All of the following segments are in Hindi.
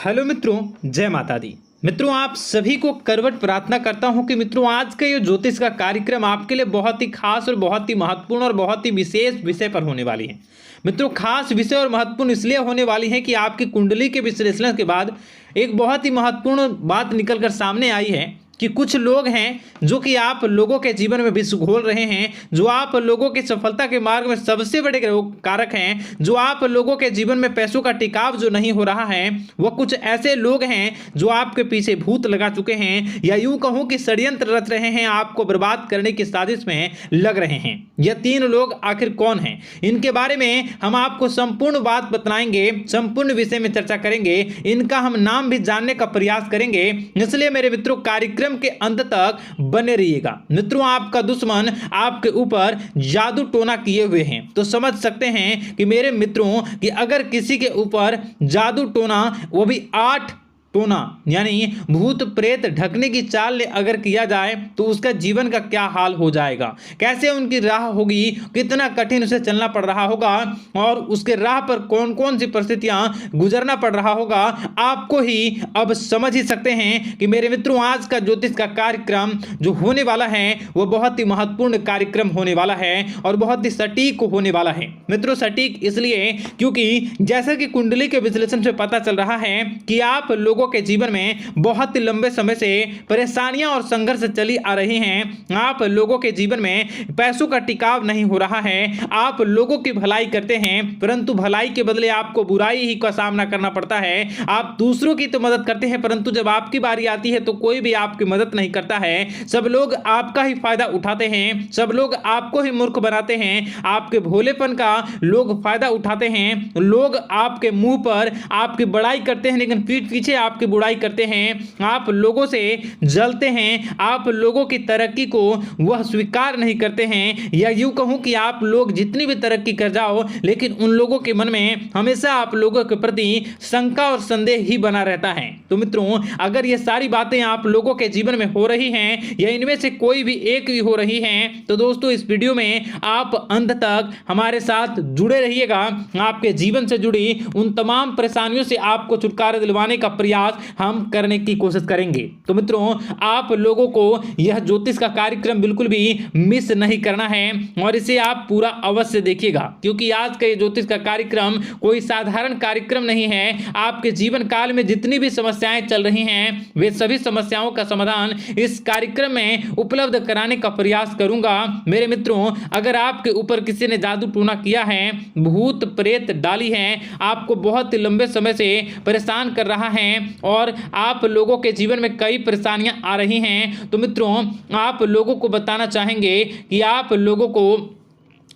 हेलो मित्रों, जय माता दी। मित्रों, आप सभी को करवट प्रार्थना करता हूं कि मित्रों आज का ये ज्योतिष का कार्यक्रम आपके लिए बहुत ही खास और बहुत ही महत्वपूर्ण और बहुत ही विशेष विषय पर होने वाली है। मित्रों, खास विषय और महत्वपूर्ण इसलिए होने वाली है कि आपकी कुंडली के विश्लेषण के बाद एक बहुत ही महत्वपूर्ण बात निकलकर सामने आई है कि कुछ लोग हैं जो कि आप लोगों के जीवन में विष घोल रहे हैं, जो आप लोगों की सफलता के मार्ग में सबसे बड़े कारक हैं, जो आप लोगों के जीवन में पैसों का टिकाव जो नहीं हो रहा है, वह कुछ ऐसे लोग हैं जो आपके पीछे भूत लगा चुके हैं या यूं कहूं कि षड्यंत्र रच रहे हैं, आपको बर्बाद करने की साजिश में लग रहे हैं। यह तीन लोग आखिर कौन हैं, इनके बारे में हम आपको संपूर्ण बात बताएंगे, संपूर्ण विषय में चर्चा करेंगे, इनका हम नाम भी जानने का प्रयास करेंगे। इसलिए मेरे मित्रों, कार्यक्रम के अंत तक बने रहिएगा। मित्रों, आपका दुश्मन आपके ऊपर जादू टोना किए हुए हैं, तो समझ सकते हैं कि मेरे मित्रों कि अगर किसी के ऊपर जादू टोना, वो भी 8 टोना यानी भूत प्रेत ढकने की चाल अगर किया जाए तो उसका जीवन का क्या हाल हो जाएगा, कैसे उनकी राह होगी, कितना कठिन उसे चलना पड़ रहा होगा और उसके राह पर कौन कौन सी परिस्थितियां गुजरना पड़ रहा होगा, आपको ही अब समझ ही सकते हैं कि मेरे मित्रों आज का ज्योतिष का कार्यक्रम जो होने वाला है वह बहुत ही महत्वपूर्ण कार्यक्रम होने वाला है और बहुत ही सटीक होने वाला है। मित्रों, सटीक इसलिए क्योंकि जैसा कि कुंडली के विश्लेषण से पता चल रहा है कि आप लोगों के जीवन में बहुत ही लंबे समय से परेशानियां और संघर्ष चली आ रही हैं। आप लोगों के जीवन में पैसों का टिकाव नहीं हो रहा है। आप लोगों की भलाई करते हैं परंतु भलाई के बदले आपको बुराई ही का सामना करना पड़ता है। आप दूसरों की तो मदद करते हैं परंतु जब आपकी बारी आती है तो कोई भी आपकी मदद नहीं करता है। सब लोग आपका ही फायदा उठाते हैं, सब लोग आपको ही मूर्ख बनाते हैं, आपके भोलेपन का लोग फायदा उठाते हैं। लोग आपके मुंह पर आपकी बड़ाई करते हैं लेकिन पीठ पीछे आपकी बुराई करते हैं। आप लोगों से जलते हैं, आप लोगों की तरक्की को वह स्वीकार नहीं करते हैं, या यूं कहूं कि आप लोग जितनी भी तरक्की कर जाओ लेकिन उन लोगों के मन में हमेशा आप लोगों के प्रति शंका और संदेह ही बना रहता है। तो मित्रों, अगर ये सारी बातें आप लोगों के जीवन में हो रही हैं या इनमें से कोई भी एक भी हो रही हैं तो दोस्तों इस वीडियो में आप अंत तक हमारे साथ जुड़े रहिएगा। आपके जीवन से जुड़ी उन तमाम परेशानियों से आपको छुटकारा दिलवाने का प्रयास हम करने की कोशिश करेंगे। तो मित्रों, आप लोगों को यह ज्योतिष का कार्यक्रम बिल्कुल भी मिस नहीं करना है और इसे आप पूरा अवश्य देखिएगा क्योंकि आज का ये ज्योतिष का कार्यक्रम कोई साधारण कार्यक्रम नहीं है। आपके जीवन काल में जितनी भी समस्याएं चल रही हैं वे सभी समस्याओं का समाधान इस कार्यक्रम में उपलब्ध कराने का प्रयास करूंगा। मेरे मित्रों, अगर आपके ऊपर किसी ने जादू टोना किया है, भूत प्रेत डाली है, आपको बहुत ही लंबे समय से परेशान कर रहा है और आप लोगों के जीवन में कई परेशानियां आ रही हैं, तो मित्रों आप लोगों को बताना चाहेंगे कि आप लोगों को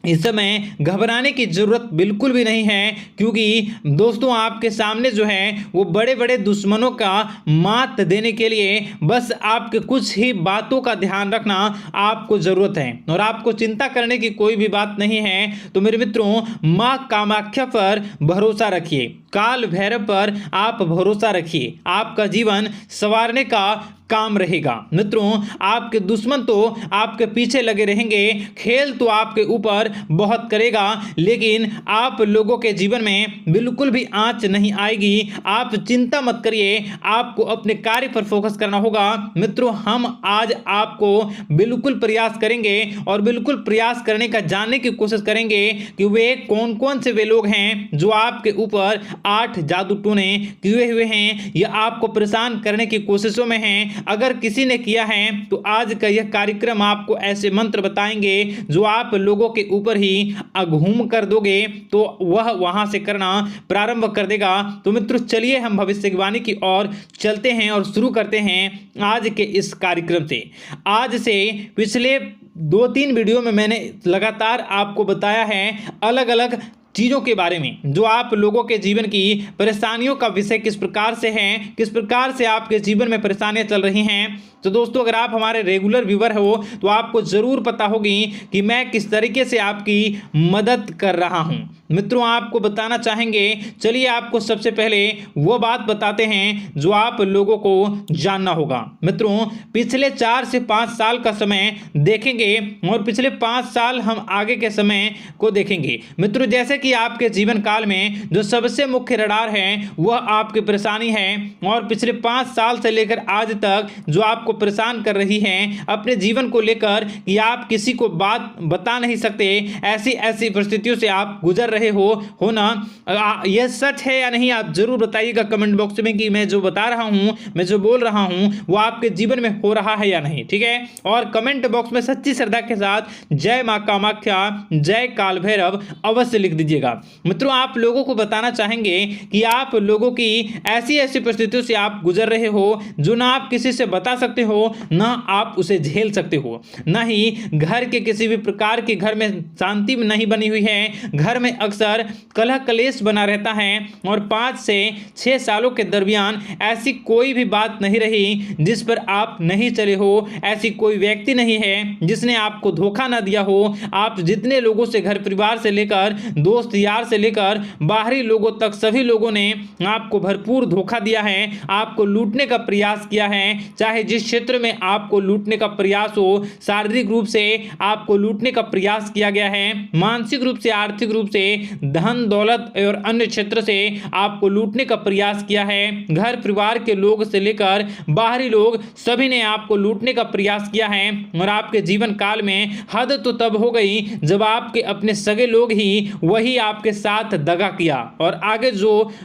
इस समय घबराने की जरूरत बिल्कुल भी नहीं है क्योंकि दोस्तों आपके सामने जो है वो बड़े बड़े दुश्मनों का मात देने के लिए बस आपके कुछ ही बातों का ध्यान रखना आपको जरूरत है और आपको चिंता करने की कोई भी बात नहीं है। तो मेरे मित्रों, मां कामाख्या पर भरोसा रखिए, काल भैरव पर आप भरोसा रखिए, आपका जीवन संवारने का काम रहेगा। मित्रों, आपके दुश्मन तो आपके पीछे लगे रहेंगे, खेल तो आपके ऊपर बहुत करेगा लेकिन आप लोगों के जीवन में बिल्कुल भी आंच नहीं आएगी। आप चिंता मत करिए, आपको अपने कार्य पर फोकस करना होगा। मित्रों, हम आज आपको बिल्कुल प्रयास करेंगे और बिल्कुल प्रयास करने का जानने की कोशिश करेंगे कि वे कौन कौन से वे लोग हैं जो आपके ऊपर 8 जादू टोने किए हुए हैं या आपको परेशान करने की कोशिशों में हैं। अगर किसी ने किया है तो आज का यह कार्यक्रम आपको ऐसे मंत्र बताएंगे जो आप लोगों के ऊपर ही अघूम कर दोगे तो वह वहां से करना प्रारंभ कर देगा। तो मित्रों, चलिए हम भविष्यवाणी की ओर चलते हैं और शुरू करते हैं आज के इस कार्यक्रम से। आज से पिछले 2-3 वीडियो में मैंने लगातार आपको बताया है अलग अलग चीज़ों के बारे में जो आप लोगों के जीवन की परेशानियों का विषय किस प्रकार से है, किस प्रकार से आपके जीवन में परेशानियां चल रही हैं। तो दोस्तों, अगर आप हमारे रेगुलर व्यूवर हो तो आपको ज़रूर पता होगी कि मैं किस तरीके से आपकी मदद कर रहा हूं। मित्रों, आपको बताना चाहेंगे, चलिए आपको सबसे पहले वो बात बताते हैं जो आप लोगों को जानना होगा। मित्रों, पिछले 4 से 5 साल का समय देखेंगे और पिछले 5 साल हम आगे के समय को देखेंगे। मित्रों, जैसे कि आपके जीवन काल में जो सबसे मुख्य रडार है वह आपकी परेशानी है, और पिछले 5 साल से लेकर आज तक जो आपको परेशान कर रही है अपने जीवन को लेकर कि आप किसी को बात बता नहीं सकते, ऐसी ऐसी परिस्थितियों से आप गुजर रहे हो ना। यह सच है या नहीं, आप जरूर बताइएगा कमेंट बॉक्स में कि मैं जो बता रहा हूं, मैं जो बोल रहा हूं वो आपके जीवन में हो रहा है या नहीं, ठीक है। और कमेंट बॉक्स में सच्ची श्रद्धा के साथ जय मां कामाख्या, जय काल भैरव अवश्य लिख दीजिएगा। मित्रों, आप लोगों को बताना चाहेंगे कि आप लोगों की ऐसी ऐसी परिस्थितियों से आप गुजर रहे हो जो ना आप किसी से बता सकते हो, ना आप उसे झेल सकते हो, ना ही घर के किसी भी प्रकार के घर में शांति नहीं बनी हुई है। घर में अक्सर कलह कलेश बना रहता है, और 5 से 6 सालों के दरमियान ऐसी कोई भी बात नहीं रही जिस पर आप नहीं चले हो, ऐसी कोई व्यक्ति नहीं है जिसने आपको धोखा ना दिया हो। आप जितने लोगों से, घर परिवार से लेकर दोस्त यार से लेकर बाहरी लोगों तक, सभी लोगों ने आपको भरपूर धोखा दिया है, आपको लूटने का प्रयास किया है। चाहे जिस क्षेत्र में आपको लूटने का प्रयास हो, शारीरिक रूप से आपको लूटने का प्रयास किया गया है, मानसिक रूप से, आर्थिक रूप से, धन दौलत और अन्य क्षेत्र से आपको लूटने का प्रयास किया है। घर परिवार के लोग से लेकर बाहरी लोग सभी ने आपको लूटने का प्रयास किया है, और आपके जीवन काल में हद तो तब हो गई जब आपके अपने सगे लोग ही वही आपके साथ दगा किया, और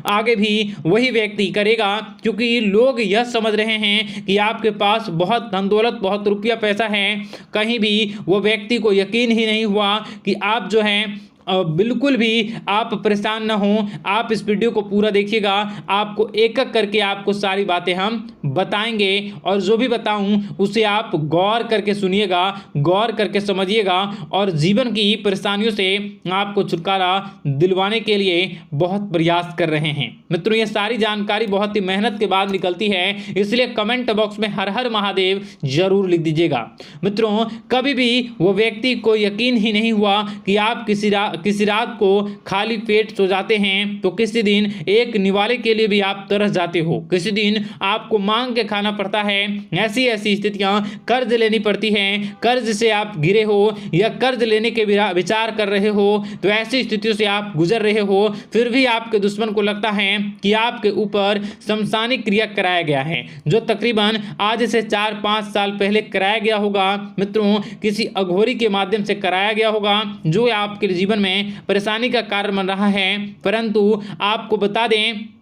आगे भी वही व्यक्ति करेगा, क्योंकि लोग यह समझ रहे हैं कि आपके पास बहुत धन दौलत, बहुत रुपया पैसा है। कहीं भी वो व्यक्ति को यकीन ही नहीं हुआ कि आप जो हैं बिल्कुल भी आप परेशान ना हो। आप इस वीडियो को पूरा देखिएगा, आपको एक एक करके आपको सारी बातें हम बताएंगे, और जो भी बताऊं उसे आप गौर करके सुनिएगा, गौर करके समझिएगा, और जीवन की परेशानियों से आपको छुटकारा दिलवाने के लिए बहुत प्रयास कर रहे हैं। मित्रों, ये सारी जानकारी बहुत ही मेहनत के बाद निकलती है, इसलिए कमेंट बॉक्स में हर हर महादेव जरूर लिख दीजिएगा। मित्रों, कभी भी वो व्यक्ति को यकीन ही नहीं हुआ कि आप किसी रात को खाली पेट सो जाते हैं, तो किसी दिन एक निवाले के लिए भी आप तरस जाते हो, किसी दिन आपको मांग के खाना पड़ता है। ऐसी ऐसी स्थितियां, कर्ज लेनी पड़ती हैं, कर्ज से आप घिरे हो या कर्ज लेने के विचार कर रहे हो, तो ऐसी स्थितियों से आप गुजर रहे हो। फिर भी आपके दुश्मन को लगता है कि आपके ऊपर शमशानी क्रिया कराया गया है, जो तकरीबन आज से 4-5 साल पहले कराया गया होगा। मित्रों, किसी अघोरी के माध्यम से कराया गया होगा, जो आपके जीवन में परेशानी का कारण बन रहा है। परंतु आपको बता दें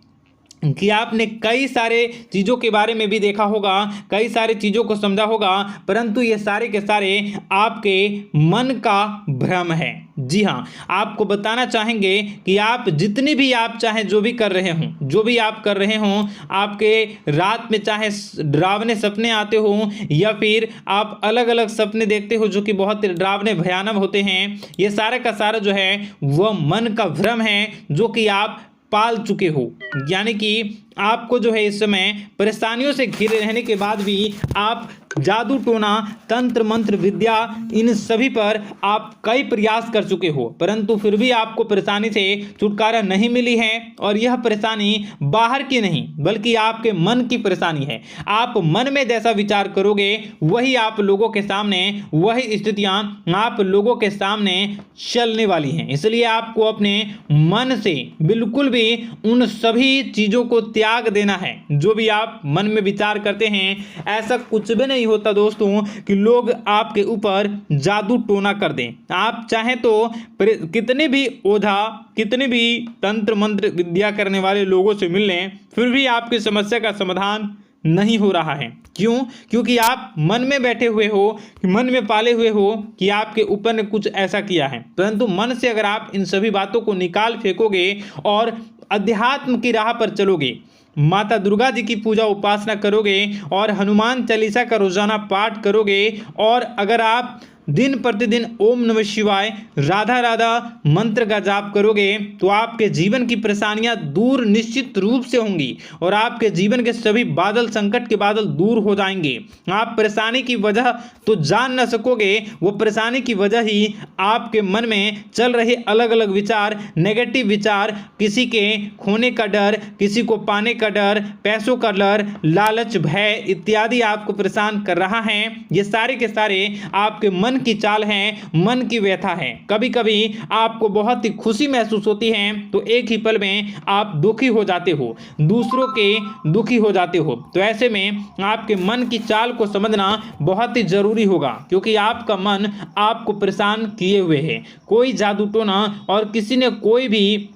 कि आपने कई सारे चीज़ों के बारे में भी देखा होगा, कई सारी चीज़ों को समझा होगा, परंतु ये सारे के सारे आपके मन का भ्रम है। जी हाँ, आपको बताना चाहेंगे कि आप जितनी भी आप चाहे जो भी कर रहे हों, जो भी आप कर रहे हों, आपके रात में चाहे डरावने सपने आते हों या फिर आप अलग अलग सपने देखते हो जो कि बहुत डरावने भयानक होते हैं, ये सारे का सारा जो है वह मन का भ्रम है जो कि आप पाल चुके हो। यानी कि आपको जो है इस समय परेशानियों से घिरे रहने के बाद भी आप जादू टोना, तंत्र मंत्र विद्या, इन सभी पर आप कई प्रयास कर चुके हो, परंतु फिर भी आपको परेशानी से छुटकारा नहीं मिली है। और यह परेशानी बाहर की नहीं बल्कि आपके मन की परेशानी है। आप मन में जैसा विचार करोगे वही आप लोगों के सामने, वही स्थितियां आप लोगों के सामने चलने वाली हैं। इसलिए आपको अपने मन से बिल्कुल भी उन सभी चीज़ों को त्याग देना है जो भी आप मन में विचार करते हैं। ऐसा कुछ भी नहीं होता दोस्तों कि लोग आपके ऊपर जादू टोना कर दें। आप चाहें तो कितने भी ओझा, कितने भी तंत्र मंत्र विद्या करने वाले लोगों से मिल लें, फिर भी आपकी समस्या का समाधान नहीं हो रहा है। क्यों? क्योंकि आप मन में बैठे हुए हो, मन में पाले हुए हो कि आपके ऊपर ने कुछ ऐसा किया है। परंतु मन से अगर आप इन सभी बातों को निकाल फेंकोगे और अध्यात्म की राह पर चलोगे, माता दुर्गा जी की पूजा उपासना करोगे और हनुमान चालीसा का रोजाना पाठ करोगे, और अगर आप दिन प्रतिदिन ओम नमः शिवाय, राधा राधा मंत्र का जाप करोगे, तो आपके जीवन की परेशानियां दूर निश्चित रूप से होंगी और आपके जीवन के सभी बादल, संकट के बादल दूर हो जाएंगे। आप परेशानी की वजह तो जान न सकोगे, वो परेशानी की वजह ही आपके मन में चल रहे अलग अलग विचार, नेगेटिव विचार, किसी के खोने का डर, किसी को पाने का डर, पैसों का डर, लालच, भय इत्यादि आपको परेशान कर रहा है। ये सारे के सारे आपके मन मन की चाल है, मन की व्यथा है। कभी कभी आपको बहुत ही खुशी महसूस होती है तो एक ही पल में आप दुखी हो जाते हो, दूसरों के दुखी हो जाते हो। तो ऐसे में आपके मन की चाल को समझना बहुत ही जरूरी होगा, क्योंकि आपका मन आपको परेशान किए हुए है। कोई जादू टोना और किसी ने कोई भी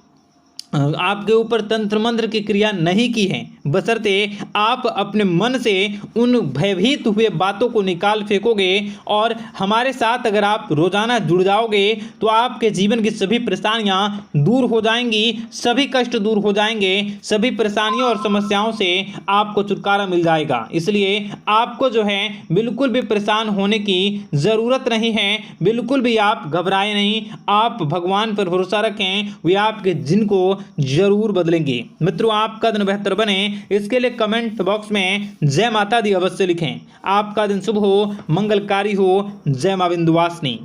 आपके ऊपर तंत्र मंत्र की क्रिया नहीं की है, बशर्ते आप अपने मन से उन भयभीत हुए बातों को निकाल फेंकोगे। और हमारे साथ अगर आप रोजाना जुड़ जाओगे तो आपके जीवन की सभी परेशानियां दूर हो जाएंगी, सभी कष्ट दूर हो जाएंगे, सभी परेशानियों और समस्याओं से आपको छुटकारा मिल जाएगा। इसलिए आपको जो है बिल्कुल भी परेशान होने की ज़रूरत नहीं है, बिल्कुल भी आप घबराए नहीं। आप भगवान पर भरोसा रखें, वे आपके जिनको जरूर बदलेंगे। मित्रों, आपका दिन बेहतर बने इसके लिए कमेंट बॉक्स में जय माता दी अवश्य लिखें। आपका दिन शुभ हो, मंगलकारी हो। जय मां विंध्यवासिनी।